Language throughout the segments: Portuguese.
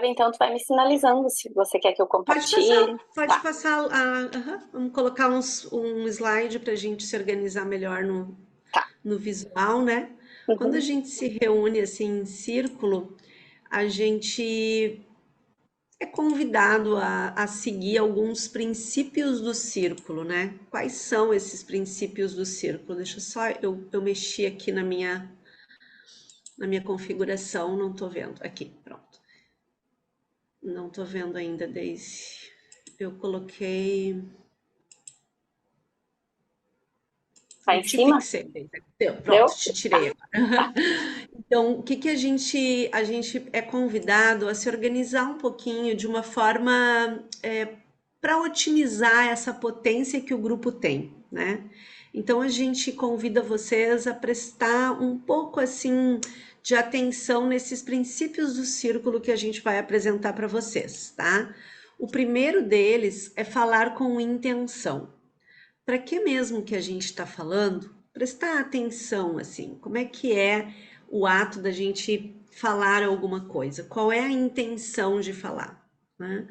Flávia, então tu vai me sinalizando se você quer que eu compartilhe. Pode Tá. passar. Vamos colocar um slide para a gente se organizar melhor Tá. no visual, né? Quando a Uhum. gente se reúne assim em círculo, a gente é convidado a seguir alguns princípios do círculo, né? Quais são esses princípios do círculo? Deixa só eu mexer aqui na minha configuração, não tô vendo. Aqui, pronto. Não tô vendo ainda, Daisy. Eu coloquei. Tá Eu em te cima? fixei. Deu, pronto, Deu? te Tá. tirei agora. Então, o que que a gente é convidado a se organizar um pouquinho de uma forma para otimizar essa potência que o grupo tem, né? Então, a gente convida vocês a prestar um pouco assim de atenção nesses princípios do círculo que a gente vai apresentar para vocês, tá? O primeiro deles é falar com intenção. Para que mesmo que a gente está falando? Prestar atenção, assim, como é que é o ato da gente falar alguma coisa? Qual é a intenção de falar, né?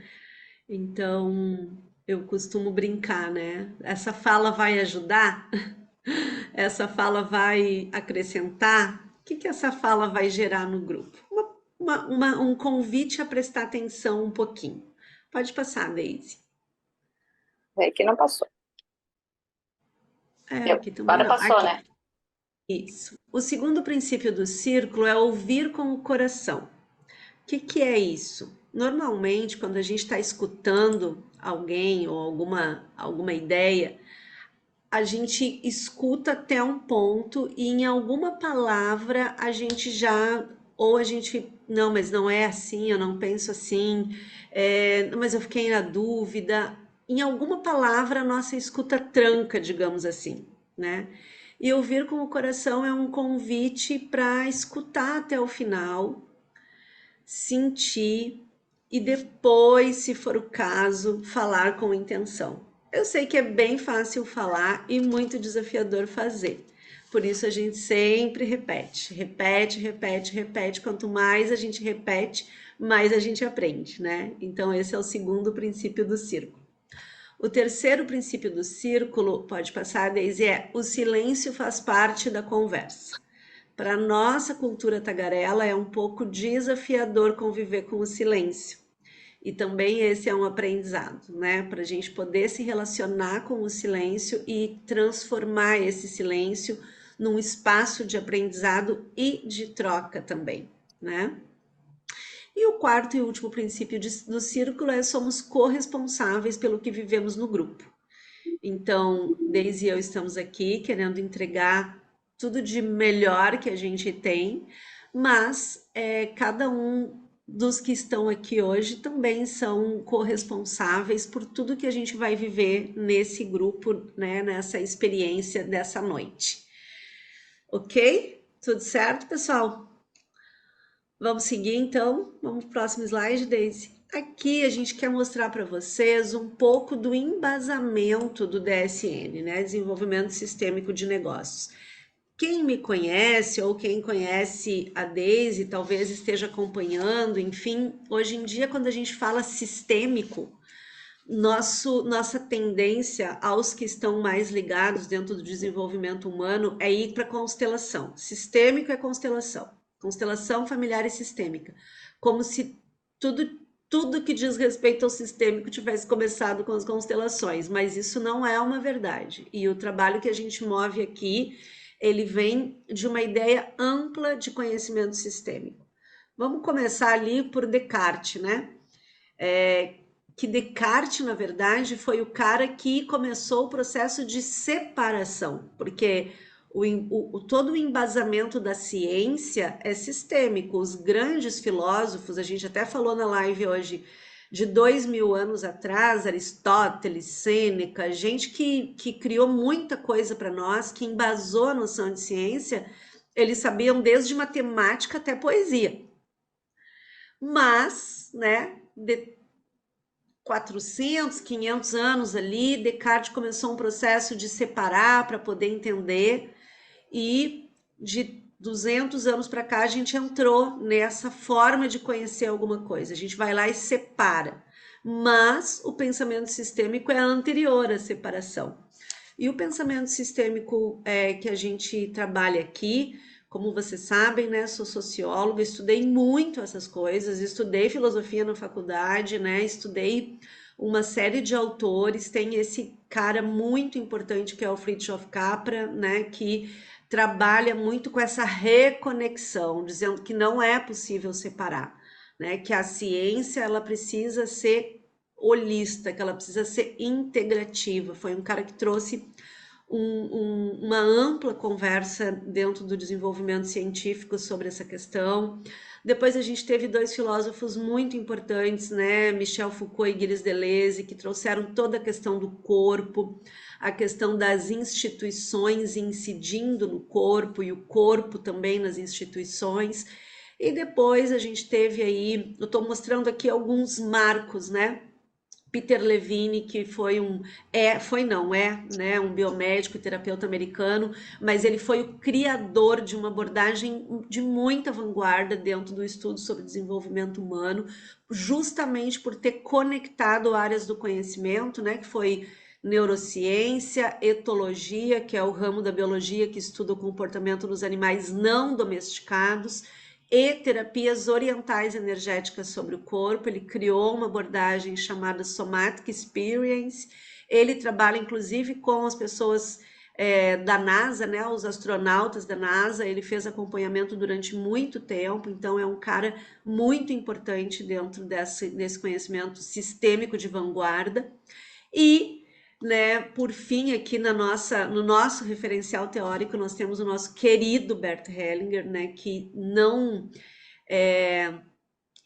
Então, eu costumo brincar, né? Essa fala vai ajudar? Essa fala vai acrescentar? O que que essa fala vai gerar no grupo? Um convite a prestar atenção um pouquinho. Pode passar, Daisy. É que não passou. É, Deu. aqui também Agora não. passou, Aqui. né? Isso. O segundo princípio do círculo é ouvir com o coração. O que que é isso? Normalmente, quando a gente está escutando alguém ou alguma ideia, a gente escuta até um ponto e em alguma palavra a gente já, ou a gente, não, mas não é assim, eu não penso assim, mas eu fiquei na dúvida. Em alguma palavra a nossa escuta tranca, digamos assim, né? E ouvir com o coração é um convite para escutar até o final, sentir e depois, se for o caso, falar com intenção. Eu sei que é bem fácil falar e muito desafiador fazer. Por isso a gente sempre repete, repete, repete, repete. Quanto mais a gente repete, mais a gente aprende, né? Então esse é o segundo princípio do círculo. O terceiro princípio do círculo, pode passar, Daisy, é o silêncio faz parte da conversa. Para nossa cultura tagarela é um pouco desafiador conviver com o silêncio. E também esse é um aprendizado, né? Para a gente poder se relacionar com o silêncio e transformar esse silêncio num espaço de aprendizado e de troca também, né? E o quarto e último princípio do círculo é somos corresponsáveis pelo que vivemos no grupo. Então, Deise e eu estamos aqui querendo entregar tudo de melhor que a gente tem, mas cada um dos que estão aqui hoje também são corresponsáveis por tudo que a gente vai viver nesse grupo, né, nessa experiência dessa noite. Ok? Tudo certo, pessoal? Vamos seguir então? Vamos para o próximo slide, Daisy. Aqui a gente quer mostrar para vocês um pouco do embasamento do DSN, né? Desenvolvimento Sistêmico de Negócios. Quem me conhece ou quem conhece a Daisy talvez esteja acompanhando, enfim, hoje em dia quando a gente fala sistêmico, nossa tendência aos que estão mais ligados dentro do desenvolvimento humano é ir para constelação. Sistêmico é constelação. Constelação familiar e sistêmica. Como se tudo que diz respeito ao sistêmico tivesse começado com as constelações, mas isso não é uma verdade. E o trabalho que a gente move aqui, ele vem de uma ideia ampla de conhecimento sistêmico. Vamos começar ali por Descartes, né? Que Descartes, na verdade, foi o cara que começou o processo de separação, porque todo o embasamento da ciência é sistêmico. Os grandes filósofos, a gente até falou na live hoje, de 2000 anos atrás, Aristóteles, Sêneca, gente que criou muita coisa para nós, que embasou a noção de ciência, eles sabiam desde matemática até poesia. Mas, né, 400, 500 anos ali, Descartes começou um processo de separar para poder entender e de 200 anos para cá, a gente entrou nessa forma de conhecer alguma coisa. A gente vai lá e separa. Mas o pensamento sistêmico é anterior à separação. E o pensamento sistêmico que a gente trabalha aqui, como vocês sabem, né? Sou socióloga, estudei muito essas coisas, estudei filosofia na faculdade, né? Estudei uma série de autores, tem esse cara muito importante que é o Fritjof Capra, né? Que trabalha muito com essa reconexão, dizendo que não é possível separar, né? Que a ciência ela precisa ser holista, que ela precisa ser integrativa. Foi um cara que trouxe uma ampla conversa dentro do desenvolvimento científico sobre essa questão. Depois a gente teve dois filósofos muito importantes, né? Michel Foucault e Gilles Deleuze, que trouxeram toda a questão do corpo, a questão das instituições incidindo no corpo e o corpo também nas instituições. E depois a gente teve aí, eu estou mostrando aqui alguns marcos, né? Peter Levine, que foi né, um biomédico e terapeuta americano, mas ele foi o criador de uma abordagem de muita vanguarda dentro do estudo sobre desenvolvimento humano, justamente por ter conectado áreas do conhecimento, né, que foi neurociência, etologia, que é o ramo da biologia que estuda o comportamento dos animais não domesticados, e terapias orientais energéticas sobre o corpo. Ele criou uma abordagem chamada Somatic Experience. Ele trabalha inclusive com as pessoas da NASA, né, os astronautas da NASA. Ele fez acompanhamento durante muito tempo, então é um cara muito importante dentro desse conhecimento sistêmico de vanguarda. E né, por fim, aqui no nosso referencial teórico, nós temos o nosso querido Bert Hellinger, né, que não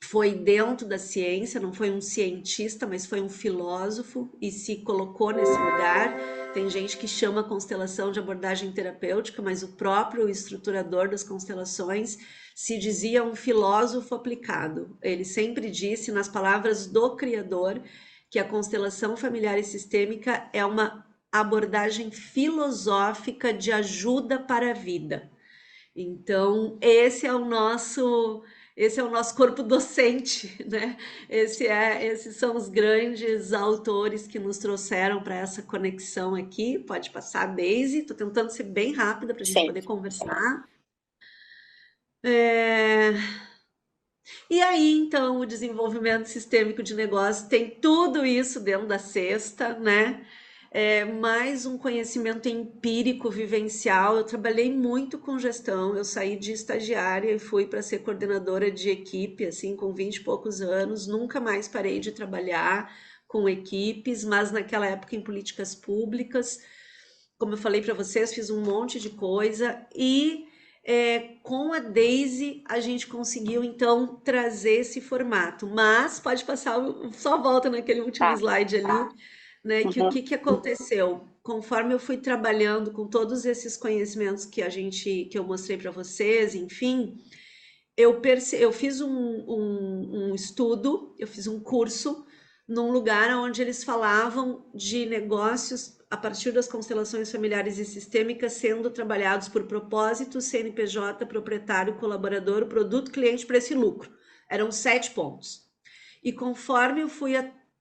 foi dentro da ciência, não foi um cientista, mas foi um filósofo e se colocou nesse lugar. Tem gente que chama a constelação de abordagem terapêutica, mas o próprio estruturador das constelações se dizia um filósofo aplicado. Ele sempre disse, nas palavras do Criador, que a constelação familiar e sistêmica é uma abordagem filosófica de ajuda para a vida. Então, esse é o nosso corpo docente, né? Esses são os grandes autores que nos trouxeram para essa conexão aqui. Pode passar, Daisy. Estou tentando ser bem rápida para a gente Sim. poder conversar. E aí, então, o desenvolvimento sistêmico de negócio tem tudo isso dentro da cesta, né? Mais um conhecimento empírico, vivencial. Eu trabalhei muito com gestão, eu saí de estagiária e fui para ser coordenadora de equipe, assim, com 20 e poucos anos. Nunca mais parei de trabalhar com equipes, mas naquela época em políticas públicas. Como eu falei para vocês, fiz um monte de coisa e com a Daisy a gente conseguiu então trazer esse formato. Mas pode passar, só volta naquele último Tá. slide ali, né? Que o Uhum. que aconteceu? Conforme eu fui trabalhando com todos esses conhecimentos que eu mostrei para vocês, enfim, eu fiz um estudo, eu fiz um curso num lugar onde eles falavam de negócios a partir das constelações familiares e sistêmicas sendo trabalhados por propósito, CNPJ, proprietário, colaborador, produto, cliente, preço e lucro. Eram 7 pontos. E conforme eu fui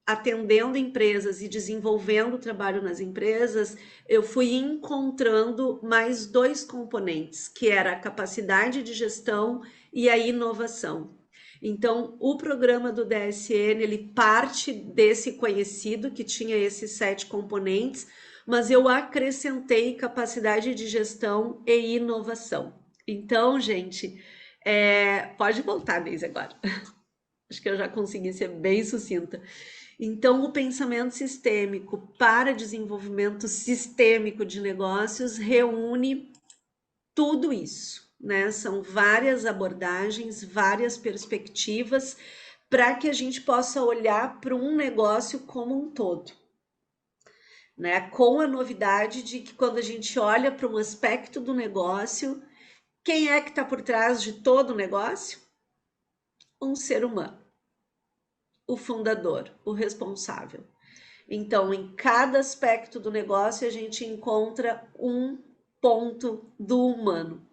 atendendo empresas e desenvolvendo o trabalho nas empresas, eu fui encontrando mais 2 componentes, que era a capacidade de gestão e a inovação. Então, o programa do DSN, ele parte desse conhecido que tinha esses 7 componentes, mas eu acrescentei capacidade de gestão e inovação. Então, gente, pode voltar, Deise, agora. Acho que eu já consegui ser bem sucinta. Então, o pensamento sistêmico para desenvolvimento sistêmico de negócios reúne tudo isso, né? São várias abordagens, várias perspectivas para que a gente possa olhar para um negócio como um todo, né? Com a novidade de que quando a gente olha para um aspecto do negócio, quem é que está por trás de todo o negócio? Um ser humano, o fundador, o responsável. Então, em cada aspecto do negócio, a gente encontra um ponto do humano.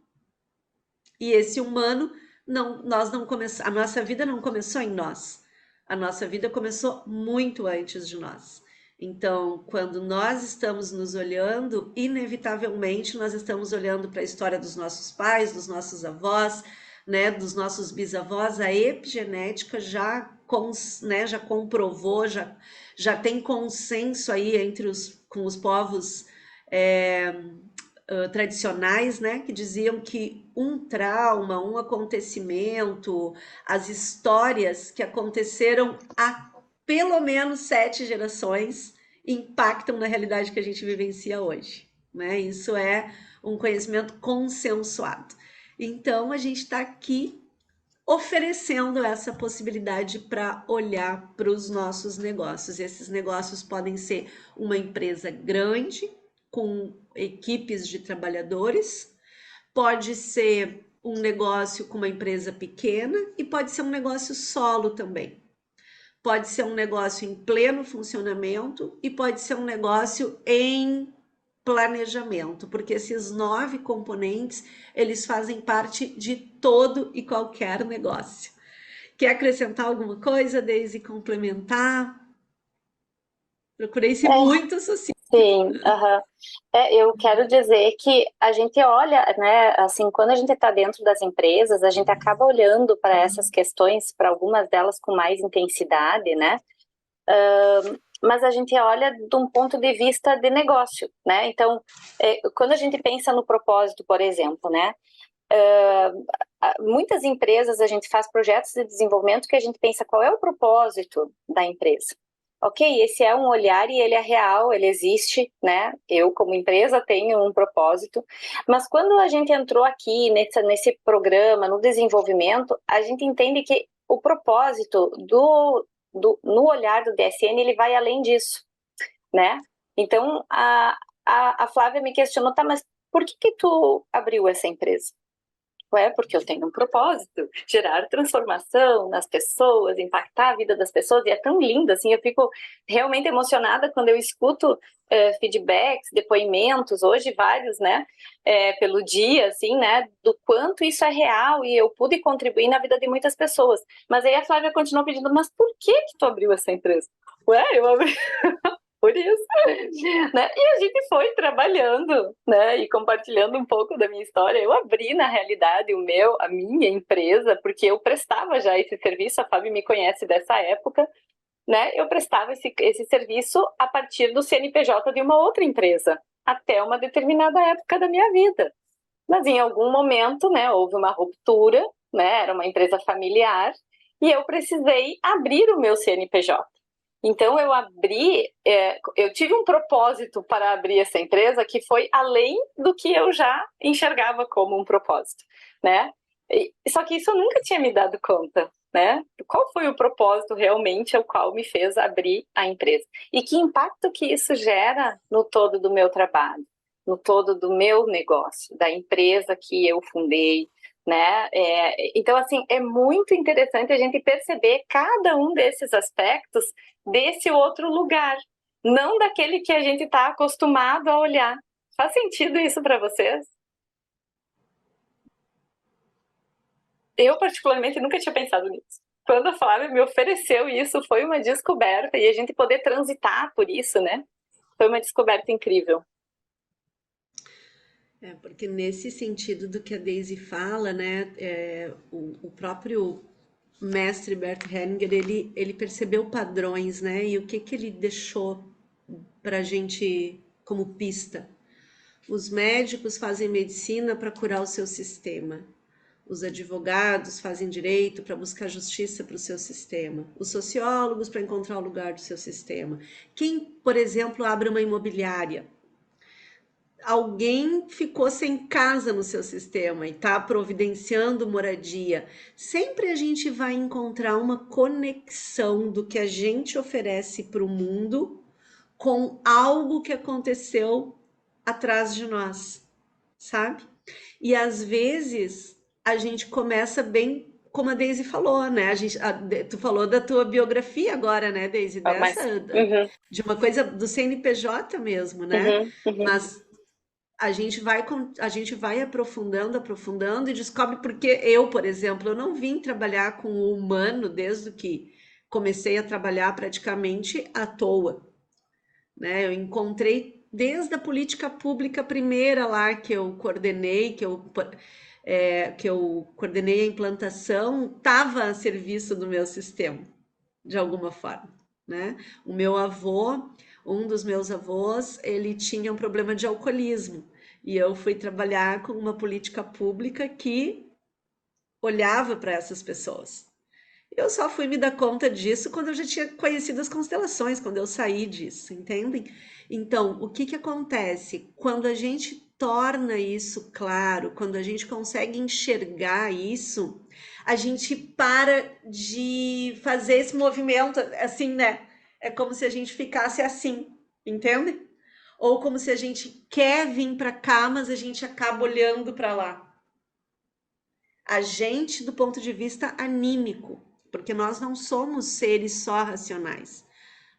E esse humano, nós não começamos, a nossa vida não começou em nós. A nossa vida começou muito antes de nós. Então, quando nós estamos nos olhando, inevitavelmente nós estamos olhando para a história dos nossos pais, dos nossos avós, né, dos nossos bisavós. A epigenética né, já comprovou, já tem consenso aí com os povos é, tradicionais, né, que diziam que um trauma, um acontecimento, as histórias que aconteceram há pelo menos 7 gerações impactam na realidade que a gente vivencia hoje, né? Isso é um conhecimento consensuado. Então, a gente está aqui oferecendo essa possibilidade para olhar para os nossos negócios. Esses negócios podem ser uma empresa grande, com equipes de trabalhadores, pode ser um negócio com uma empresa pequena e pode ser um negócio solo também. Pode ser um negócio em pleno funcionamento e pode ser um negócio em planejamento, porque esses 9 componentes, eles fazem parte de todo e qualquer negócio. Quer acrescentar alguma coisa, Deise, complementar? Procurei ser É, muito sucinta. sim, aham. Eu quero dizer que a gente olha, né, assim, quando a gente está dentro das empresas, a gente acaba olhando para essas questões, para algumas delas com mais intensidade, né? Mas a gente olha de um ponto de vista de negócio, né? Então, quando a gente pensa no propósito, por exemplo, né? Muitas empresas a gente faz projetos de desenvolvimento que a gente pensa qual é o propósito da empresa. Ok, esse é um olhar e ele é real, ele existe, né? Eu, como empresa, tenho um propósito, mas quando a gente entrou aqui nesse programa, no desenvolvimento, a gente entende que o propósito no olhar do DSN, ele vai além disso, né? Então, a Flávia me questionou, tá, mas por que tu abriu essa empresa? Porque eu tenho um propósito, gerar transformação nas pessoas, impactar a vida das pessoas, e é tão lindo, assim, eu fico realmente emocionada quando eu escuto feedbacks, depoimentos, hoje vários, né, pelo dia, assim, né, do quanto isso é real, e eu pude contribuir na vida de muitas pessoas. Mas aí a Flávia continuou pedindo, mas por que tu abriu essa empresa? Eu abri por isso, né? E a gente foi trabalhando, né? E compartilhando um pouco da minha história. Eu abri, na realidade, a minha empresa, porque eu prestava já esse serviço, a Fábio me conhece dessa época, né? Eu prestava esse serviço a partir do CNPJ de uma outra empresa, até uma determinada época da minha vida. Mas em algum momento, né, houve uma ruptura, né? Era uma empresa familiar, e eu precisei abrir o meu CNPJ. Então, eu tive um propósito para abrir essa empresa que foi além do que eu já enxergava como um propósito, né? Só que isso eu nunca tinha me dado conta, né? Qual foi o propósito realmente ao qual me fez abrir a empresa? E que impacto que isso gera no todo do meu trabalho, no todo do meu negócio, da empresa que eu fundei, né? Então, assim, é muito interessante a gente perceber cada um desses aspectos desse outro lugar, não daquele que a gente está acostumado a olhar. Faz sentido isso para vocês? Eu, particularmente, nunca tinha pensado nisso. Quando a Flávia me ofereceu isso, foi uma descoberta, e a gente poder transitar por isso, né? Foi uma descoberta incrível. Porque nesse sentido do que a Daisy fala, né, o próprio mestre Bert Hellinger, ele percebeu padrões, né, e o que que ele deixou para a gente como pista. Os médicos fazem medicina para curar o seu sistema. Os advogados fazem direito para buscar justiça para o seu sistema. Os sociólogos para encontrar o lugar do seu sistema. Quem, por exemplo, abre uma imobiliária, alguém ficou sem casa no seu sistema e está providenciando moradia. Sempre a gente vai encontrar uma conexão do que a gente oferece para o mundo com algo que aconteceu atrás de nós, sabe? E às vezes a gente começa bem, como a Daisy falou, né? Tu falou da tua biografia agora, né, Daisy? Mas, uhum, De uma coisa do CNPJ mesmo, né? uhum, uhum. Mas a gente vai aprofundando, aprofundando e descobre porque eu, por exemplo, eu não vim trabalhar com o humano desde que comecei a trabalhar praticamente à toa, né? Eu encontrei desde a política pública primeira lá que eu coordenei, que eu coordenei a implantação, estava a serviço do meu sistema, de alguma forma, né? O meu avô, um dos meus avós, ele tinha um problema de alcoolismo e eu fui trabalhar com uma política pública que olhava para essas pessoas. Eu só fui me dar conta disso quando eu já tinha conhecido as constelações, quando eu saí disso, entendem? Então, o que que acontece? Quando a gente torna isso claro, quando a gente consegue enxergar isso, a gente para de fazer esse movimento assim, né? É como se a gente ficasse assim, entende? Ou como se a gente quer vir para cá, mas a gente acaba olhando para lá. A gente, do ponto de vista anímico, porque nós não somos seres só racionais.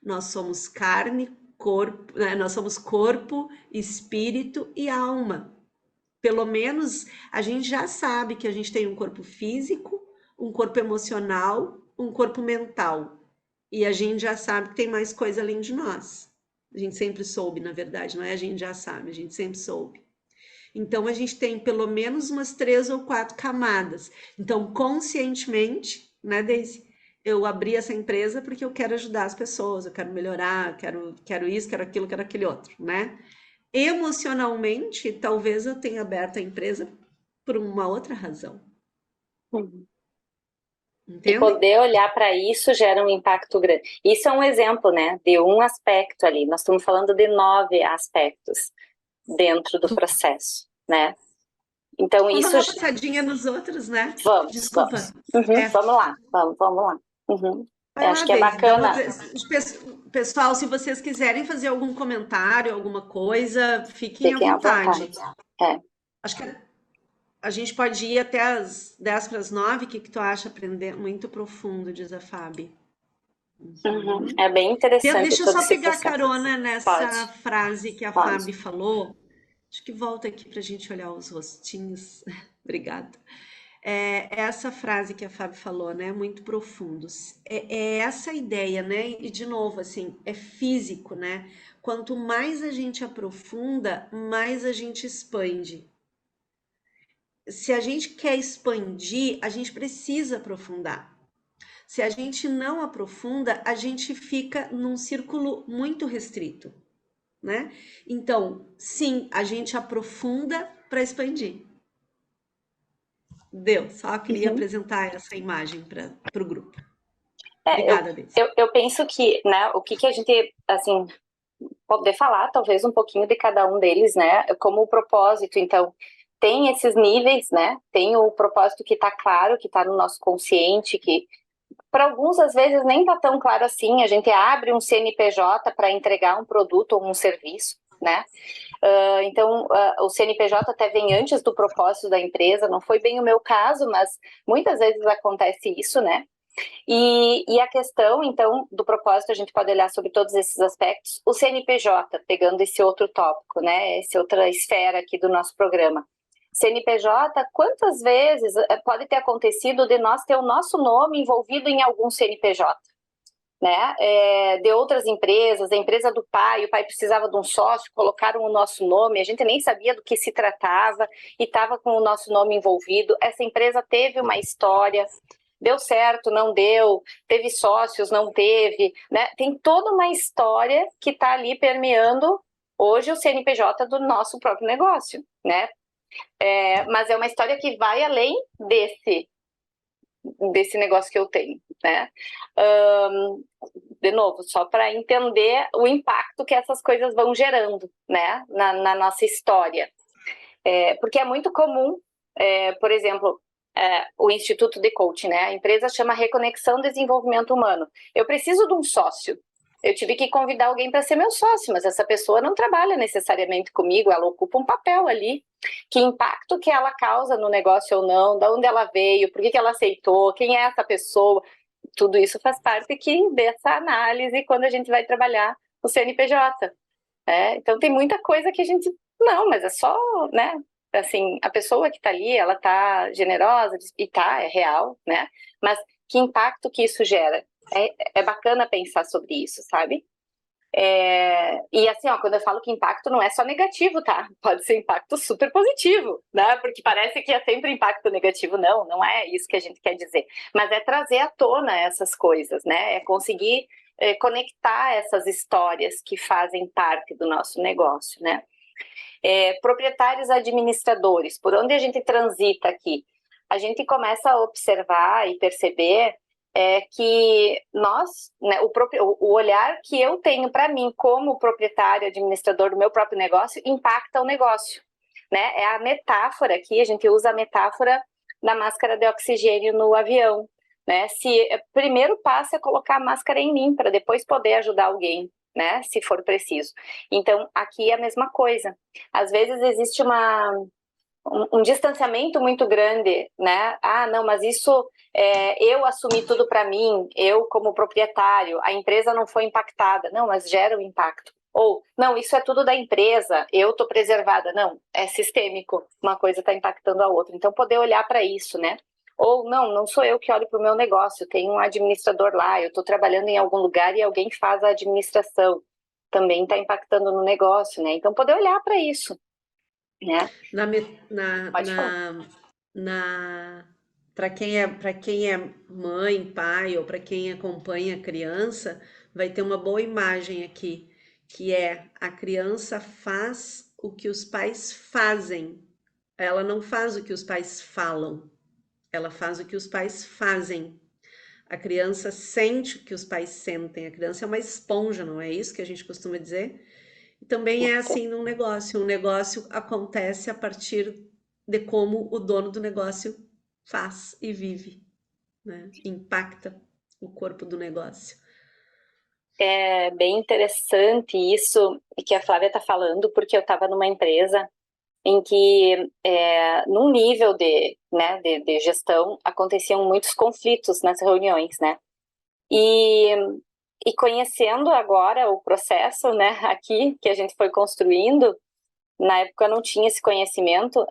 Nós somos carne, corpo, né? Nós somos corpo, espírito e alma. Pelo menos a gente já sabe que a gente tem um corpo físico, um corpo emocional, um corpo mental. E a gente já sabe que tem mais coisa além de nós. A gente sempre soube, na verdade, não é? A gente já sabe, a gente sempre soube. Então, a gente tem pelo menos umas 3 ou 4 camadas. Então, conscientemente, né, Daisy? Eu abri essa empresa porque eu quero ajudar as pessoas, eu quero melhorar, quero isso, quero aquilo, quero aquele outro, né? Emocionalmente, talvez eu tenha aberto a empresa por uma outra razão, Uhum. E entende? poder olhar para isso gera um impacto grande. Isso é um exemplo, né, de um aspecto ali. Nós estamos falando de 9 aspectos dentro do processo, né? Então Vamos isso dar uma passadinha nos outros, né? vamos, Desculpa. vamos. Uhum, É, vamos lá, vamos lá. Uhum. vai Eu lá, acho que é Daisy, dá uma. bacana. Pessoal, se vocês quiserem fazer algum comentário, alguma coisa, fiquem à Fiquem à vontade. vontade. É. Acho que a gente pode ir até as 10 para as 9. O que que tu acha? Aprender muito profundo, diz a Fábio. Uhum. Uhum. É bem interessante Deixa eu todo só esse pegar processo. carona Pode, nessa frase que a pode. Fábio falou. Acho que volta aqui para a gente olhar os rostinhos. Obrigada. Essa frase que a Fábio falou, né? Muito profundos. É essa ideia, né? E de novo, assim, é físico, né? Quanto mais a gente aprofunda, mais a gente expande. Se a gente quer expandir, a gente precisa aprofundar. Se a gente não aprofunda, a gente fica num círculo muito restrito, né? Então, sim, a gente aprofunda para expandir. Deu, só queria Uhum. apresentar essa imagem para o grupo. É, Obrigada, Deise. eu penso que, né, o que a gente, assim, poder falar, talvez, um pouquinho de cada um deles, né, como o propósito, então, tem esses níveis, né, tem o propósito que está claro, que está no nosso consciente, que para alguns, às vezes, nem está tão claro assim, a gente abre um CNPJ para entregar um produto ou um serviço, né, então, o CNPJ até vem antes do propósito da empresa, não foi bem o meu caso, mas muitas vezes acontece isso, né? E a questão, então, do propósito, a gente pode olhar sobre todos esses aspectos. O CNPJ, pegando esse outro tópico, né? Essa outra esfera aqui do nosso programa. CNPJ, quantas vezes pode ter acontecido de nós ter o nosso nome envolvido em algum CNPJ? Né, de outras empresas, a empresa do pai, o pai precisava de um sócio, colocaram o nosso nome, a gente nem sabia do que se tratava e estava com o nosso nome envolvido. Essa empresa teve uma história, deu certo, não deu, teve sócios, não teve, né? Tem toda uma história que está ali permeando hoje o CNPJ do nosso próprio negócio, né? Mas é uma história que vai além desse negócio que eu tenho, né? De novo, só para entender o impacto que essas coisas vão gerando, né, na nossa história. Porque é muito comum, por exemplo, o Instituto de Coaching, né? A empresa chama Reconexão Desenvolvimento Humano. Eu preciso de um sócio. Eu tive que convidar alguém para ser meu sócio, mas essa pessoa não trabalha necessariamente comigo, ela ocupa um papel ali. Que impacto que ela causa no negócio ou não, de onde ela veio, por que ela aceitou, quem é essa pessoa, tudo isso faz parte aqui dessa análise quando a gente vai trabalhar o CNPJ. Então tem muita coisa que a gente Não, mas é só, né? Assim, a pessoa que tá ali, ela tá generosa e tá, é real, né? Mas que impacto que isso gera? É bacana pensar sobre isso, sabe? E assim, ó, quando eu falo que impacto não é só negativo, tá? Pode ser impacto super positivo, né? Porque parece que é sempre impacto negativo. Não, não é isso que a gente quer dizer. Mas é trazer à tona essas coisas, né? É conseguir conectar essas histórias que fazem parte do nosso negócio, né? Proprietários administradores, por onde a gente transita aqui? A gente começa a observar e perceber que nós, né, o olhar que eu tenho para mim como proprietário, administrador do meu próprio negócio, impacta o negócio. Né? É a metáfora aqui, a gente usa a metáfora da máscara de oxigênio no avião. Né? Se primeiro passo é colocar a máscara em mim, para depois poder ajudar alguém, né? Se for preciso. Então, aqui é a mesma coisa. Às vezes existe um distanciamento muito grande, né? Ah, não, mas isso eu assumi tudo para mim, eu como proprietário, a empresa não foi impactada. Não, mas gera um impacto. Ou, não, isso é tudo da empresa, eu estou preservada. Não, é sistêmico, uma coisa está impactando a outra. Então, poder olhar para isso, né? Ou, não, não sou eu que olho para o meu negócio, tem um administrador lá, eu estou trabalhando em algum lugar e alguém faz a administração. Também está impactando no negócio, né? Então, poder olhar para isso, né? Na, me- na, Pode falar. na, na, para quem é mãe, pai ou para quem acompanha a criança, vai ter uma boa imagem aqui, que é a criança faz o que os pais fazem. Ela não faz o que os pais falam, ela faz o que os pais fazem. A criança sente o que os pais sentem. A criança é uma esponja, não é isso que a gente costuma dizer? E também é assim num negócio. Um negócio acontece a partir de como o dono do negócio faz e vive, né? Impacta o corpo do negócio. É bem interessante isso que a Flávia está falando, porque eu estava numa empresa em que, num nível né, de gestão, aconteciam muitos conflitos nas reuniões, né? E, e conhecendo agora o processo, né, aqui que a gente foi construindo, na época eu não tinha esse conhecimento,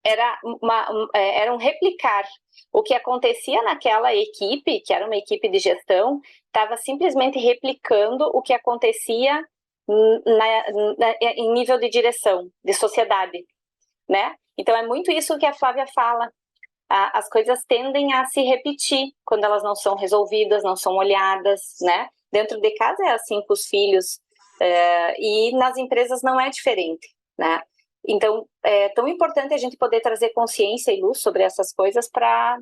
era um replicar. O que acontecia naquela equipe, que era uma equipe de gestão, estava simplesmente replicando o que acontecia em nível de direção, de sociedade, né? Então é muito isso que a Flávia fala. As coisas tendem a se repetir quando elas não são resolvidas, não são olhadas, né? Dentro de casa é assim com os filhos, e nas empresas não é diferente, né? Então, é tão importante a gente poder trazer consciência e luz sobre essas coisas para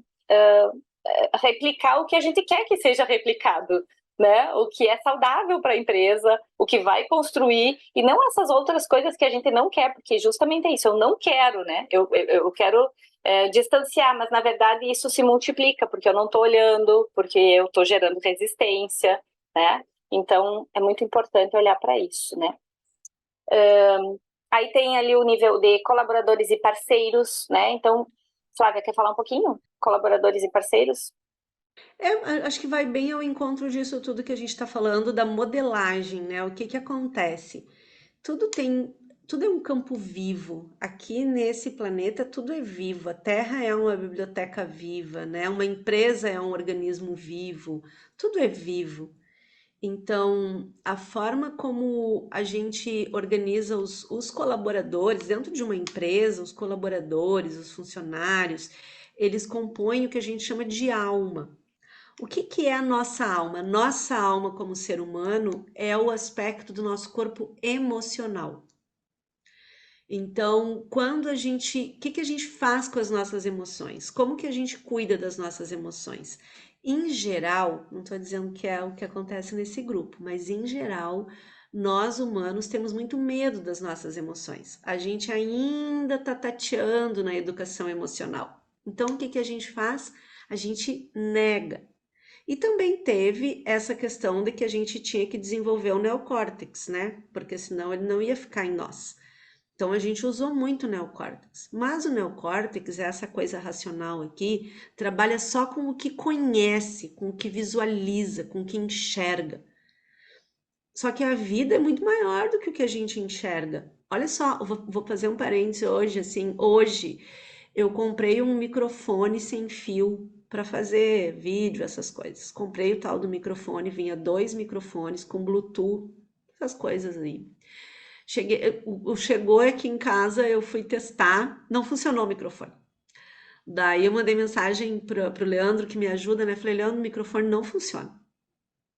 replicar o que a gente quer que seja replicado, né? O que é saudável para a empresa, o que vai construir, e não essas outras coisas que a gente não quer, porque justamente é isso, eu não quero, né? Eu quero distanciar, mas na verdade isso se multiplica, porque eu não estou olhando, porque eu estou gerando resistência, né? Então, é muito importante olhar para isso, né? Aí tem ali o nível de colaboradores e parceiros, né? Então, Flávia, quer falar um pouquinho? Colaboradores e parceiros? Acho que vai bem ao encontro disso tudo que a gente está falando da modelagem, né? O que que acontece? Tudo tem, tudo é um campo vivo. Aqui nesse planeta tudo é vivo. A Terra é uma biblioteca viva, né? Uma empresa é um organismo vivo. Tudo é vivo. Então, a forma como a gente organiza os colaboradores dentro de uma empresa, os colaboradores, os funcionários, eles compõem o que a gente chama de alma. O que que é a nossa alma? Nossa alma como ser humano é o aspecto do nosso corpo emocional. Então, o que que a gente faz com as nossas emoções? Como que a gente cuida das nossas emoções? Em geral, não estou dizendo que é o que acontece nesse grupo, mas em geral, nós humanos temos muito medo das nossas emoções. A gente ainda está tateando na educação emocional. Então, o que que a gente faz? A gente nega. E também teve essa questão de que a gente tinha que desenvolver o neocórtex, né? Porque senão ele não ia ficar em nós. Então a gente usou muito o neocórtex, mas o neocórtex, essa coisa racional aqui, trabalha só com o que conhece, com o que visualiza, com o que enxerga. Só que a vida é muito maior do que o que a gente enxerga. Olha só, eu vou fazer um parênteses hoje, assim, hoje eu comprei um microfone sem fio para fazer vídeo, essas coisas. Comprei o tal do microfone, vinha dois microfones com Bluetooth, essas coisas aí. Chegou aqui em casa, eu fui testar, não funcionou o microfone. Daí eu mandei mensagem pro Leandro que me ajuda, né? Falei, Leandro, o microfone não funciona.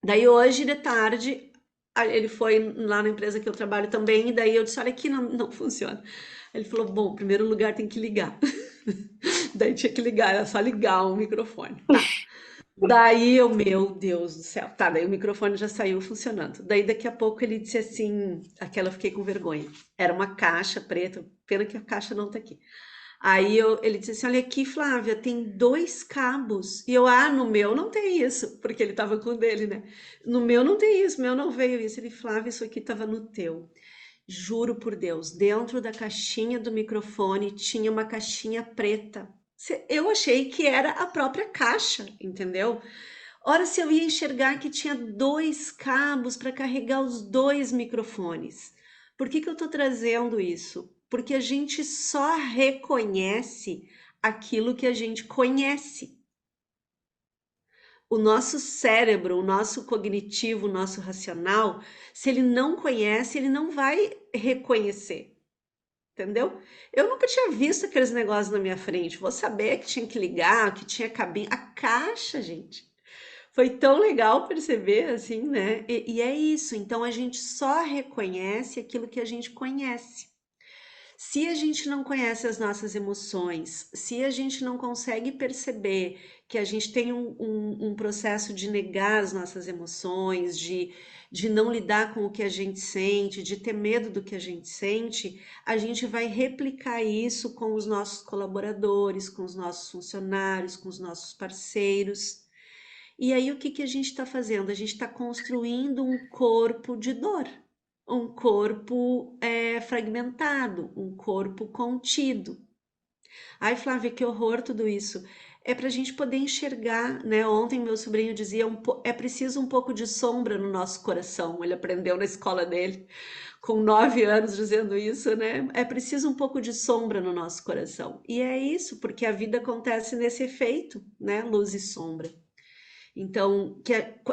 Daí hoje de tarde ele foi lá na empresa que eu trabalho também, e daí eu disse, olha aqui, não funciona. Ele falou, bom, em primeiro lugar tem que ligar. Daí tinha que ligar, era só ligar o microfone. Tá. Daí eu, meu Deus do céu. Tá, daí o microfone já saiu funcionando. Daí daqui a pouco ele disse assim, aquela eu fiquei com vergonha. Era uma caixa preta, pena que a caixa não tá aqui. Ele disse assim, olha aqui, Flávia, tem dois cabos. E eu, no meu não tem isso, porque ele tava com o dele, né? No meu não tem isso, meu não veio isso. Ele, Flávia, isso aqui tava no teu. Juro por Deus, dentro da caixinha do microfone tinha uma caixinha preta. Eu achei que era a própria caixa, entendeu? Ora, se eu ia enxergar que tinha dois cabos para carregar os dois microfones. Por que que eu estou trazendo isso? Porque a gente só reconhece aquilo que a gente conhece. O nosso cérebro, o nosso cognitivo, o nosso racional, se ele não conhece, ele não vai reconhecer. Entendeu? Eu nunca tinha visto aqueles negócios na minha frente. Vou saber que tinha que ligar, que tinha cabine. A caixa, gente. Foi tão legal perceber, assim, né? E é isso. Então a gente só reconhece aquilo que a gente conhece. Se a gente não conhece as nossas emoções, se a gente não consegue perceber que a gente tem um processo de negar as nossas emoções, de não lidar com o que a gente sente, de ter medo do que a gente vai replicar isso com os nossos colaboradores, com os nossos funcionários, com os nossos parceiros. E aí o que que a gente está fazendo? A gente está construindo um corpo de dor, um corpo fragmentado, um corpo contido. Ai, Flávia, que horror tudo isso. É para a gente poder enxergar, né? Ontem meu sobrinho dizia, é preciso um pouco de sombra no nosso coração. Ele aprendeu na escola dele, com 9 anos, dizendo isso, né? É preciso um pouco de sombra no nosso coração. E é isso, porque a vida acontece nesse efeito, né? Luz e sombra. Então,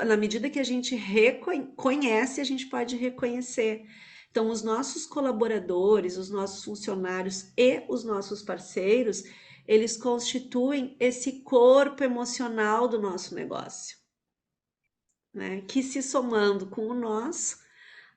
na medida que a gente reconhece, a gente pode reconhecer. Então, os nossos colaboradores, os nossos funcionários e os nossos parceiros, eles constituem esse corpo emocional do nosso negócio, né? Que se somando com o nosso,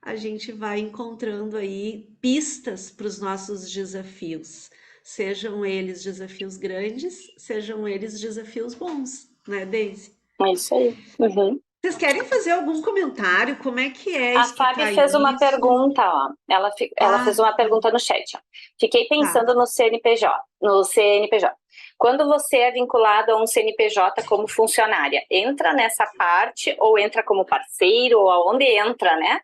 a gente vai encontrando aí pistas para os nossos desafios, sejam eles desafios grandes, sejam eles desafios bons, né, Daisy? É isso aí. Uhum. Vocês querem fazer algum comentário? Como é que é A Fábio escutar fez uma isso? pergunta, ó. Ela fez Ah, uma pergunta no chat, ó. Fiquei tá. pensando no CNPJ, no CNPJ. Quando você é vinculado a um CNPJ como funcionária, entra nessa parte ou entra como parceiro ou aonde entra, né?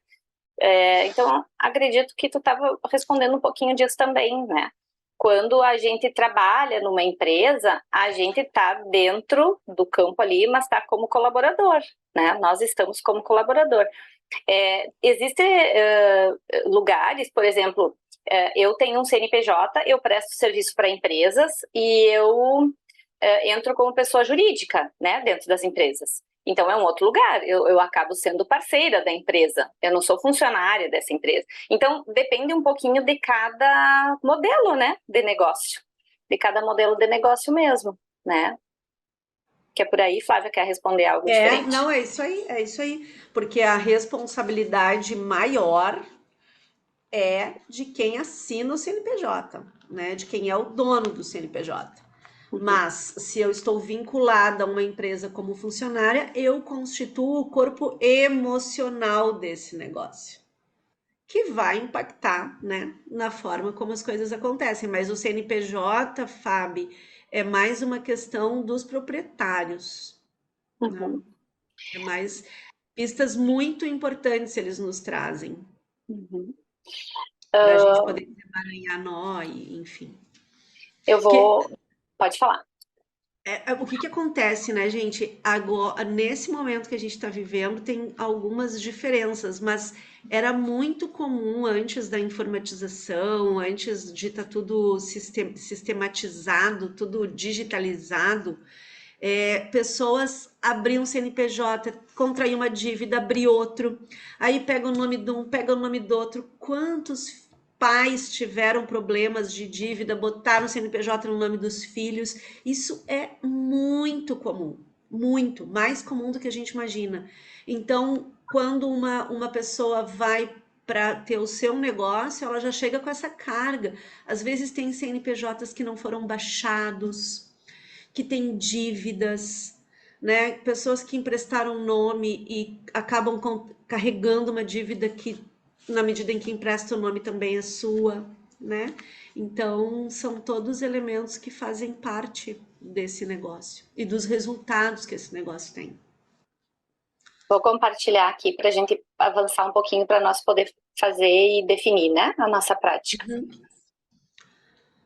Então, acredito que tu estava respondendo um pouquinho disso também, né? Quando a gente trabalha numa empresa, a gente está dentro do campo ali, mas está como colaborador, né? Nós estamos como colaborador. Existem lugares, por exemplo, eu tenho um CNPJ, eu presto serviço para empresas e eu entro como pessoa jurídica, né, dentro das empresas. Então é um outro lugar, eu acabo sendo parceira da empresa, eu não sou funcionária dessa empresa. Então depende um pouquinho de cada modelo, né, de negócio, de cada modelo de negócio mesmo, né? Que é por aí, Flávia, quer responder algo diferente? Não, é isso aí, porque a responsabilidade maior é de quem assina o CNPJ, né? De quem é o dono do CNPJ. Uhum. Mas se eu estou vinculada a uma empresa como funcionária, eu constituo o corpo emocional desse negócio, que vai impactar, né, na forma como as coisas acontecem. Mas o CNPJ, Fábio, é mais uma questão dos proprietários, né? Uhum. É mais pistas muito importantes eles nos trazem Uhum. para a gente Uh, poder emaranhar nó e enfim. eu Que vou. Pode falar. O que que acontece, né, gente? Agora, nesse momento que a gente está vivendo, tem algumas diferenças, mas era muito comum antes da informatização, antes de estar tudo sistematizado, tudo digitalizado, pessoas abriam CNPJ, contraíam uma dívida, abrir outro, aí pega o nome de um, pega o nome do outro. Quantos pais tiveram problemas de dívida, botaram o CNPJ no nome dos filhos? Isso é muito comum, muito, mais comum do que a gente imagina. Então, quando uma pessoa vai para ter o seu negócio, ela já chega com essa carga. Às vezes tem CNPJs que não foram baixados, que têm dívidas, né? Pessoas que emprestaram nome e acabam carregando uma dívida que, na medida em que empresta o nome, também é sua, né? Então, são todos elementos que fazem parte desse negócio e dos resultados que esse negócio tem. Vou compartilhar aqui para a gente avançar um pouquinho para nós poder fazer e definir, né, a nossa prática. Uhum.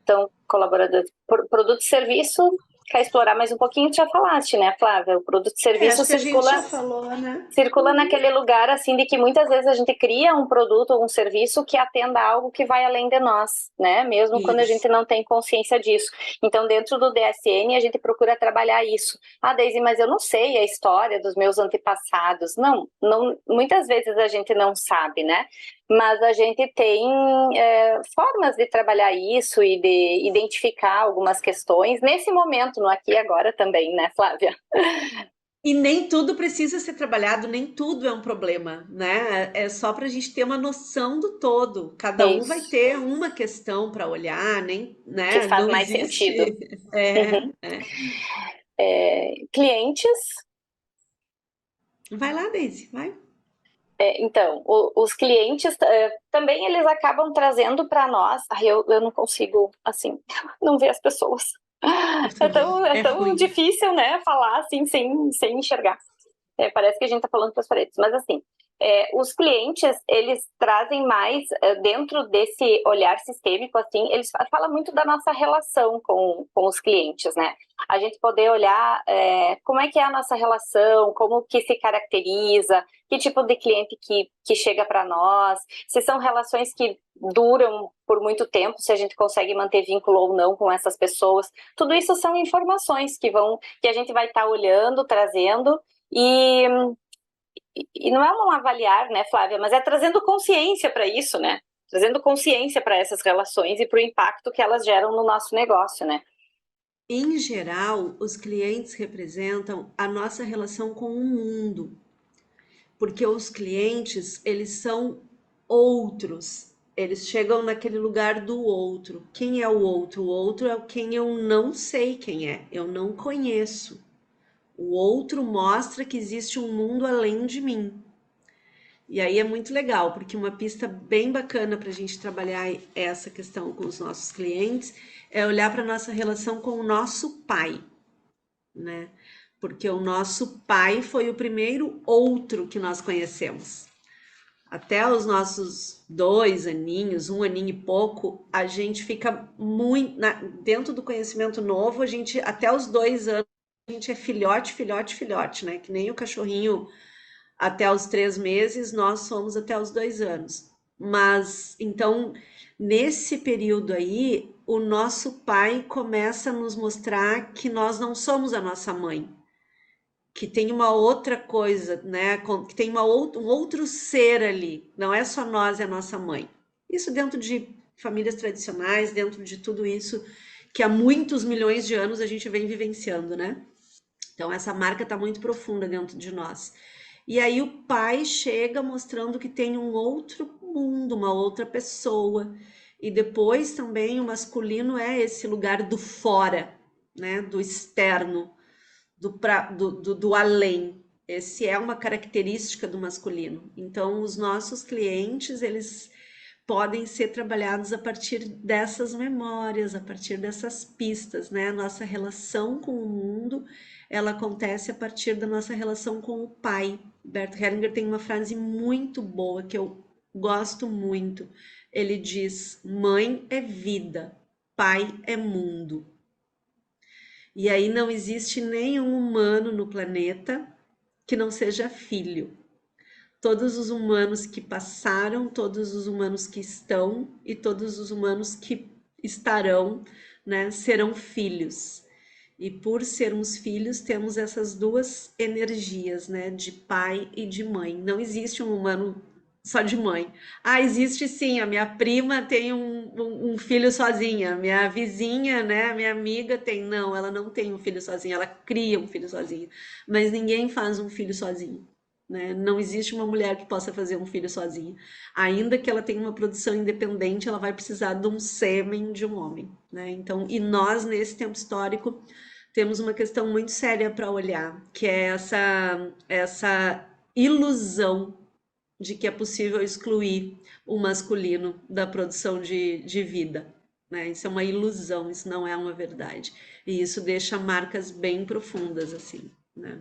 Então, colaborador, produto e serviço, quer explorar mais um pouquinho? Tu já falaste, né, Flávia? O produto e serviço Acho que a gente já circula falou, né? circula naquele lugar assim de que muitas vezes a gente cria um produto ou um serviço que atenda a algo que vai além de nós, né? Mesmo quando a Isso. gente não tem consciência disso. Então, dentro do DSN, a gente procura trabalhar isso. Ah, Daisy, mas eu não sei a história dos meus antepassados. Não, não, muitas vezes a gente não sabe, né? Mas a gente tem formas de trabalhar isso e de identificar algumas questões nesse momento, no aqui e agora também, né, Flávia? E nem tudo precisa ser trabalhado, nem tudo é um problema, né? É só para a gente ter uma noção do todo. Cada É um vai isso ter uma questão para olhar, nem, que né? faz Não mais sentido. existe. É, Uhum. é. Clientes, Vai lá, Daisy, vai. então, os clientes também eles acabam trazendo para nós. Ai, eu não consigo, assim, não ver as pessoas. Eu também. É É tão ruim. difícil, né, falar assim, sem enxergar. Parece que a gente está falando para as paredes, mas assim, os clientes, eles trazem mais, dentro desse olhar sistêmico, assim, eles falam muito da nossa relação com os clientes, né? A gente poder olhar como é que é a nossa relação, como que se caracteriza, que tipo de cliente que chega para nós, se são relações que duram por muito tempo, se a gente consegue manter vínculo ou não com essas pessoas. Tudo isso são informações que a gente vai estar olhando, trazendo, e, e não é um avaliar, né, Flávia, mas é trazendo consciência para isso, né? Trazendo consciência para essas relações e para o impacto que elas geram no nosso negócio, né? Em geral, os clientes representam a nossa relação com o mundo, porque os clientes, eles são outros. Eles chegam naquele lugar do outro. Quem é o outro? O outro é quem eu não sei quem é, eu não conheço. O outro mostra que existe um mundo além de mim. E aí é muito legal, porque uma pista bem bacana para a gente trabalhar essa questão com os nossos clientes é olhar para a nossa relação com o nosso pai, né? Porque o nosso pai foi o primeiro outro que nós conhecemos. Até os nossos 2 aninhos, 1 aninho e pouco, a gente fica muito dentro do conhecimento novo. A gente até os 2 anos a gente é filhote, filhote, filhote, né? Que nem o cachorrinho até os 3 meses, nós somos até os 2 anos. Mas então nesse período aí, o nosso pai começa a nos mostrar que nós não somos a nossa mãe, que tem uma outra coisa, né? Que tem um outro ser ali. Não é só nós e a nossa mãe. Isso dentro de famílias tradicionais, dentro de tudo isso que há muitos milhões de anos a gente vem vivenciando, né? Então essa marca está muito profunda dentro de nós. E aí o pai chega mostrando que tem um outro mundo, uma outra pessoa. E depois também o masculino é esse lugar do fora, né? Do externo, do além. Esse é uma característica do masculino. Então, os nossos clientes, eles podem ser trabalhados a partir dessas memórias, a partir dessas pistas, né? A nossa relação com o mundo, ela acontece a partir da nossa relação com o pai. Bert Hellinger tem uma frase muito boa que eu gosto muito. Ele diz: mãe é vida, pai é mundo. E aí não existe nenhum humano no planeta que não seja filho. Todos os humanos que passaram, todos os humanos que estão e todos os humanos que estarão, né, serão filhos. E por sermos filhos, temos essas duas energias, né, de pai e de mãe. Não existe um humano só de mãe. Ah, existe sim, a minha prima tem um filho sozinha, minha vizinha, né, minha amiga tem. Não, ela não tem um filho sozinha, ela cria um filho sozinha. Mas ninguém faz um filho sozinho. Né? Não existe uma mulher que possa fazer um filho sozinha. Ainda que ela tenha uma produção independente, ela vai precisar de um sêmen de um homem. Né? Então, e nós, nesse tempo histórico, temos uma questão muito séria para olhar, que é essa ilusão de que é possível excluir o masculino da produção de vida. Né? Isso é uma ilusão, isso não é uma verdade. E isso deixa marcas bem profundas, assim. Né?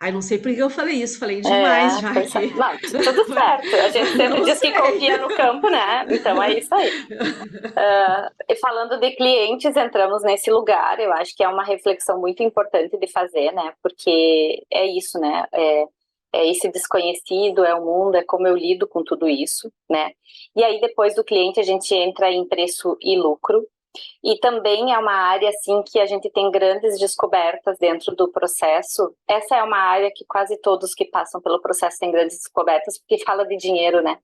Ai, não sei por que eu falei isso, falei demais já Pois é. aqui. Não, tudo certo. A gente sempre Não diz que confia sei. no campo, né? Então é isso aí. E falando de clientes, entramos nesse lugar. Eu acho que é uma reflexão muito importante de fazer, né? Porque é isso, né? É esse desconhecido, é o mundo, é como eu lido com tudo isso, né? E aí depois do cliente a gente entra em preço e lucro. E também é uma área assim que a gente tem grandes descobertas dentro do processo. Essa é uma área que quase todos que passam pelo processo têm grandes descobertas, porque fala de dinheiro, né?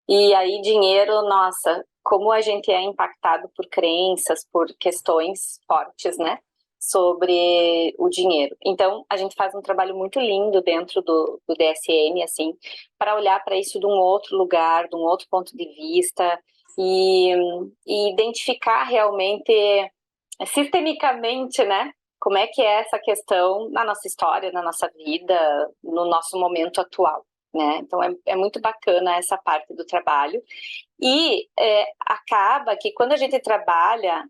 E aí dinheiro, nossa, como a gente é impactado por crenças, por questões fortes, né? Sobre o dinheiro. Então, a gente faz um trabalho muito lindo dentro do DSM, assim, para olhar para isso de um outro lugar, de um outro ponto de vista, e, e identificar realmente, sistemicamente, né? Como é que é essa questão na nossa história, na nossa vida, no nosso momento atual, né? Então, é muito bacana essa parte do trabalho. E acaba que quando a gente trabalha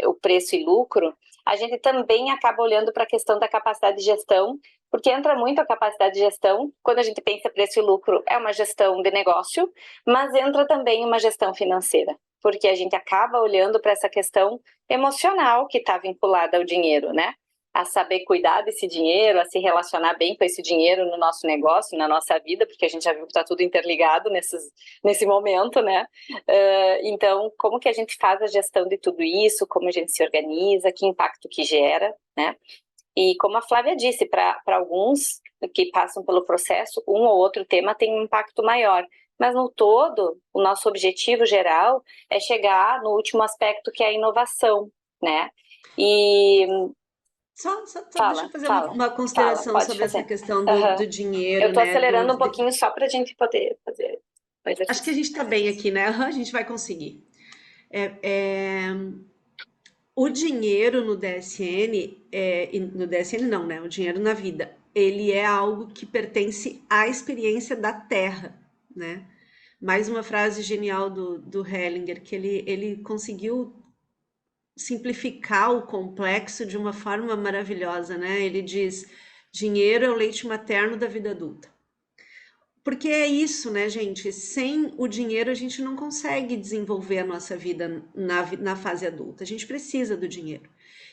o preço e lucro, a gente também acaba olhando para a questão da capacidade de gestão, porque entra muito a capacidade de gestão. Quando a gente pensa preço e lucro, é uma gestão de negócio, mas entra também uma gestão financeira, porque a gente acaba olhando para essa questão emocional que está vinculada ao dinheiro, né? A saber cuidar desse dinheiro, a se relacionar bem com esse dinheiro no nosso negócio, na nossa vida, porque a gente já viu que está tudo interligado nesse momento, né? Então, como que a gente faz a gestão de tudo isso, como a gente se organiza, que impacto que gera, né? E como a Flávia disse, para alguns que passam pelo processo, um ou outro tema tem um impacto maior. Mas no todo, o nosso objetivo geral é chegar no último aspecto, que é a inovação, né? E Só deixa eu fala, fazer fala, uma fala, consideração pode sobre essa fazer. questão Uhum. do Eu dinheiro, tô né? acelerando um pouquinho só para a gente poder fazer o Acho que a exercício. gente tá bem aqui, né? A gente vai conseguir. É, é, O dinheiro no DSN, no DSN não, né? O dinheiro na vida, ele é algo que pertence à experiência da Terra, né? Mais uma frase genial do Hellinger, que ele conseguiu simplificar o complexo de uma forma maravilhosa, né? Ele diz: dinheiro é o leite materno da vida adulta. Porque é isso, né, gente? Sem o dinheiro a gente não consegue desenvolver a nossa vida na fase adulta. A gente precisa do dinheiro.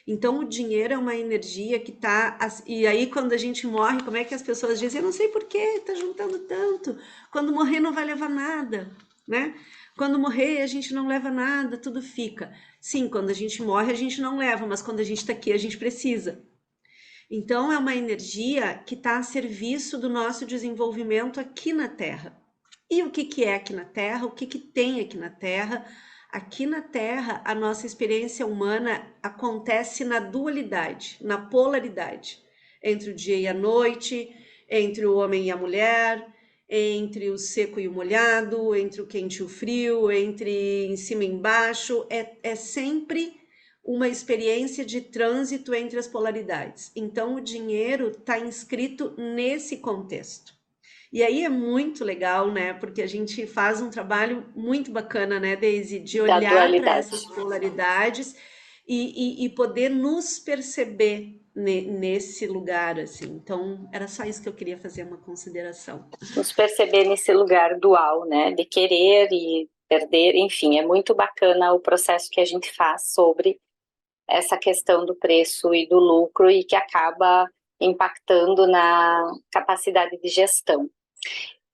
Então, o dinheiro é uma energia que tá. E aí, quando a gente morre, como é que as pessoas dizem? Eu não sei por que tá juntando tanto. Quando morrer, não vai levar nada, né? Quando morrer, a gente não leva nada, tudo fica. Sim, quando a gente morre, a gente não leva, mas quando a gente tá aqui, a gente precisa. Então, é uma energia que está a serviço do nosso desenvolvimento aqui na Terra. E o que, que é aqui na Terra? O que, que tem aqui na Terra? Aqui na Terra, a nossa experiência humana acontece na dualidade, na polaridade, entre o dia e a noite, entre o homem e a mulher, entre o seco e o molhado, entre o quente e o frio, entre em cima e embaixo. É sempre uma experiência de trânsito entre as polaridades. Então, o dinheiro está inscrito nesse contexto. E aí é muito legal, né? Porque a gente faz um trabalho muito bacana, né, Daisy, de Da olhar para dualidade. essas polaridades e poder nos perceber nesse lugar, assim. Então, era só isso que eu queria fazer uma consideração. Nos perceber nesse lugar dual, né? De querer e perder, enfim, é muito bacana o processo que a gente faz sobre essa questão do preço e do lucro e que acaba impactando na capacidade de gestão.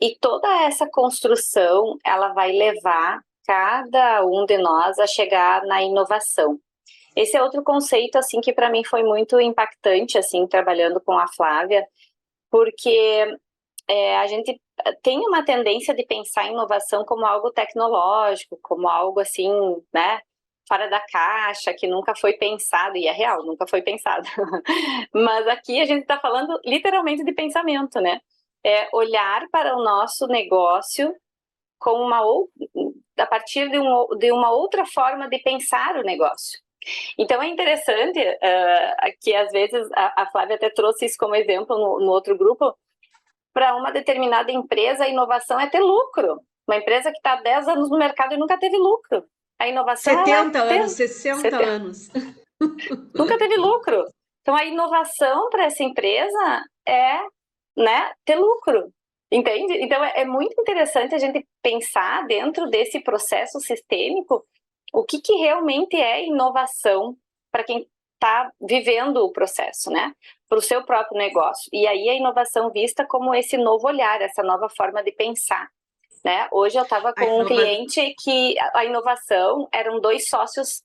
E toda essa construção, ela vai levar cada um de nós a chegar na inovação. Esse é outro conceito, assim, que para mim foi muito impactante, assim, trabalhando com a Flávia, porque a gente tem uma tendência de pensar em inovação como algo tecnológico, como algo assim, né, fora da caixa, que nunca foi pensado, e é real, nunca foi pensado. Mas aqui a gente está falando literalmente de pensamento, né? É olhar para o nosso negócio com a partir de uma outra forma de pensar o negócio. Então é interessante que às vezes a Flávia até trouxe isso como exemplo no outro grupo. Para uma determinada empresa, a inovação é ter lucro. Uma empresa que está há 10 anos no mercado e nunca teve lucro. A inovação, ela é 70 anos, 60 anos. nunca teve lucro. Então, a inovação para essa empresa é, né, ter lucro. Entende? Então, é muito interessante a gente pensar dentro desse processo sistêmico o que realmente é inovação para quem está vivendo o processo, né? Para o seu próprio negócio. E aí a inovação vista como esse novo olhar, essa nova forma de pensar. Né? Hoje eu estava com um cliente que a inovação eram dois sócios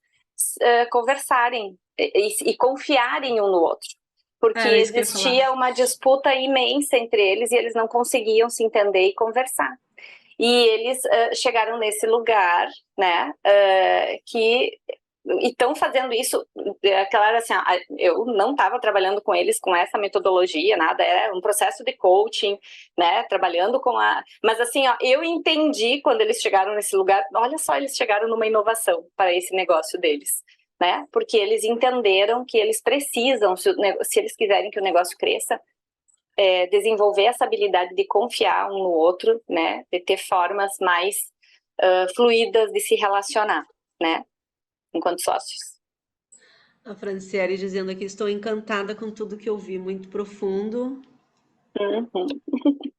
conversarem e confiarem um no outro. Porque existia uma disputa imensa entre eles e eles não conseguiam se entender e conversar. E eles chegaram nesse lugar, né, que estão fazendo isso, claro, assim, eu não estava trabalhando com eles com essa metodologia, nada, era um processo de coaching, né, trabalhando com mas assim, ó, eu entendi quando eles chegaram nesse lugar, olha só, eles chegaram numa inovação para esse negócio deles, né, porque eles entenderam que eles precisam, se eles quiserem que o negócio cresça, desenvolver essa habilidade de confiar um no outro, né, de ter formas mais fluídas de se relacionar, né, enquanto sócios. A Franciele dizendo aqui, estou encantada com tudo que eu vi, muito profundo. Uhum.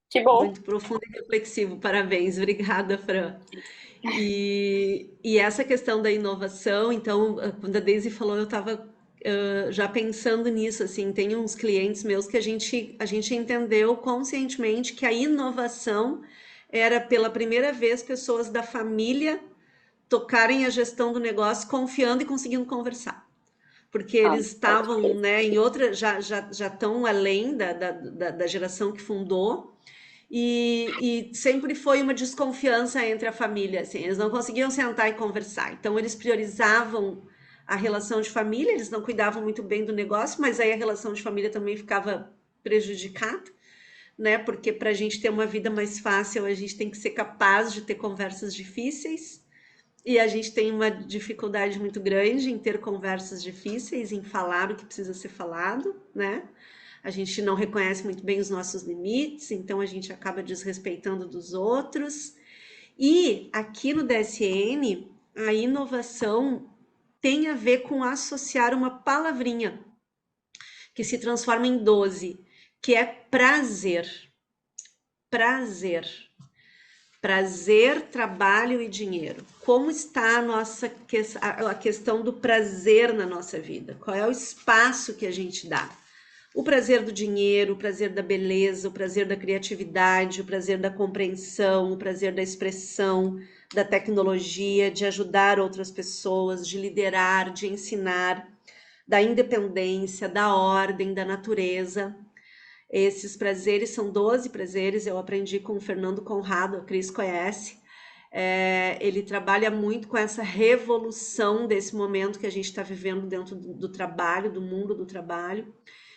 Que bom. Muito profundo e reflexivo, parabéns, obrigada, Fran. E essa questão da inovação, então, quando a Daisy falou, eu estava já pensando nisso, assim, tem uns clientes meus que a gente entendeu conscientemente que a inovação era, pela primeira vez, pessoas da família tocarem a gestão do negócio confiando e conseguindo conversar. Porque eles estavam, né, em outra, já estão além da geração que fundou, e sempre foi uma desconfiança entre a família, assim, eles não conseguiam sentar e conversar. Então eles priorizavam a relação de família, eles não cuidavam muito bem do negócio, mas aí a relação de família também ficava prejudicada, né? Porque para a gente ter uma vida mais fácil, a gente tem que ser capaz de ter conversas difíceis. E a gente tem uma dificuldade muito grande em ter conversas difíceis, em falar o que precisa ser falado, né? A gente não reconhece muito bem os nossos limites, então a gente acaba desrespeitando dos outros. E aqui no DSN, a inovação tem a ver com associar uma palavrinha que se transforma em 12, que é prazer. Prazer. Prazer, trabalho e dinheiro. Como está a questão do prazer na nossa vida? Qual é o espaço que a gente dá? O prazer do dinheiro, o prazer da beleza, o prazer da criatividade, o prazer da compreensão, o prazer da expressão, da tecnologia, de ajudar outras pessoas, de liderar, de ensinar, da independência, da ordem, da natureza. Esses prazeres são 12 prazeres, eu aprendi com o Fernando Conrado, a Cris conhece. Ele trabalha muito com essa revolução desse momento que a gente está vivendo dentro do trabalho, do mundo do trabalho,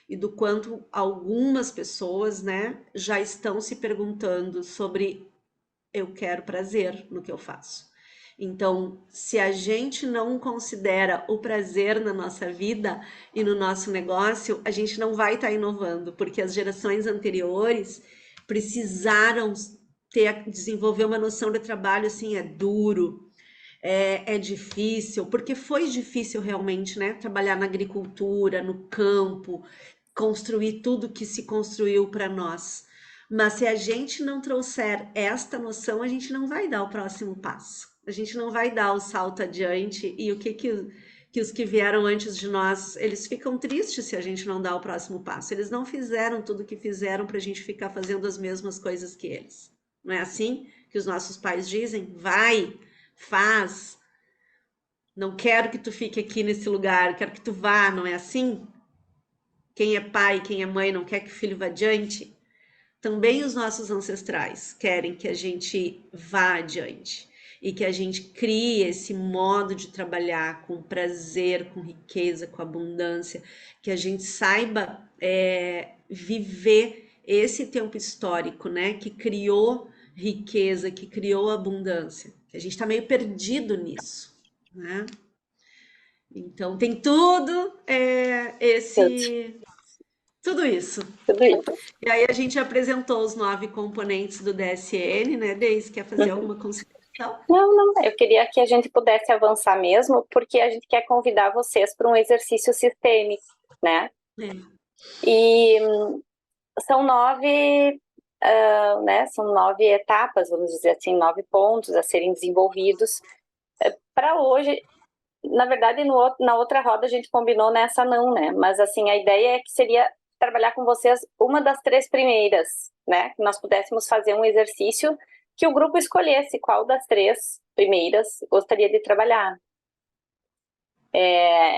e do quanto algumas pessoas, né, já estão se perguntando sobre eu quero prazer no que eu faço. Então, se a gente não considera o prazer na nossa vida e no nosso negócio, a gente não vai estar inovando, porque as gerações anteriores precisaram desenvolver uma noção de trabalho assim, é duro, é difícil, porque foi difícil realmente, né? Trabalhar na agricultura, no campo, construir tudo que se construiu para nós. Mas se a gente não trouxer esta noção, a gente não vai dar o próximo passo. A gente não vai dar o salto adiante. E o que os que vieram antes de nós, eles ficam tristes se a gente não dá o próximo passo. Eles não fizeram tudo o que fizeram para a gente ficar fazendo as mesmas coisas que eles. Não é assim que os nossos pais dizem? Vai, faz. Não quero que tu fique aqui nesse lugar, quero que tu vá, não é assim? Quem é pai, quem é mãe não quer que o filho vá adiante? Também os nossos ancestrais querem que a gente vá adiante e que a gente crie esse modo de trabalhar com prazer, com riqueza, com abundância, que a gente saiba viver esse tempo histórico, né, que criou riqueza, que criou abundância. A gente está meio perdido nisso, né? Então tem tudo tudo isso. Tudo isso. E aí a gente apresentou os 9 componentes do DSN, né? Deise, quer fazer alguma consideração? Não, eu queria que a gente pudesse avançar mesmo, porque a gente quer convidar vocês para um exercício sistêmico, né? E são 9, né? São 9 etapas, vamos dizer assim, 9 pontos a serem desenvolvidos. Para hoje, na verdade, na outra roda a gente combinou, nessa não, né? Mas assim, a ideia é que seria trabalhar com vocês uma das 3 primeiras, né? Que nós pudéssemos fazer um exercício que o grupo escolhesse qual das 3 primeiras gostaria de trabalhar.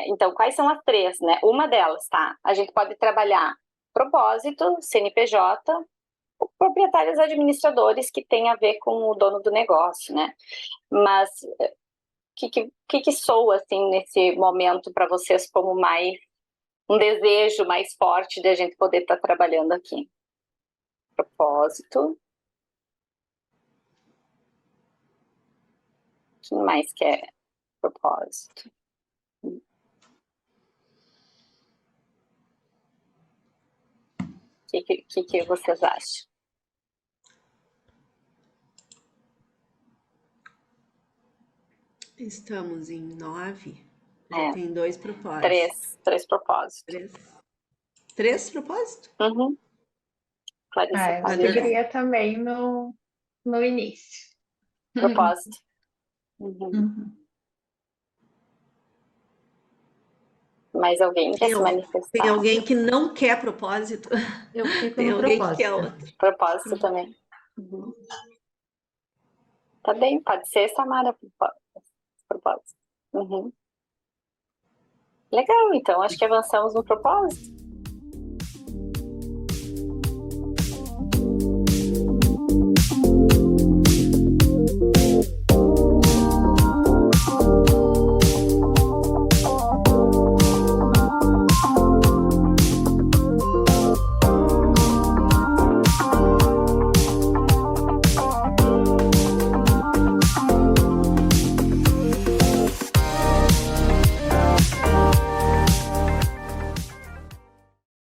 Então, quais são as 3, né? Uma delas, tá? A gente pode trabalhar propósito, CNPJ, proprietários administradores, que tem a ver com o dono do negócio, né? Mas que soa, assim, nesse momento para vocês como mais um desejo mais forte de a gente poder estar trabalhando aqui? Propósito. Quem mais quer propósito? O que vocês acham? Estamos em 9. Já tem 2 propósitos. 3 propósitos. 3 propósitos? Uhum. Clarissa, eu seguiria também no início. Propósito. Uhum. Mais alguém quer se manifestar? Tem alguém que não quer propósito? Eu fico tem no alguém propósito. que quer outro. Propósito também. Uhum. Tá bem, pode ser, Samara, propósito. Uhum. Legal, então, acho que avançamos no propósito.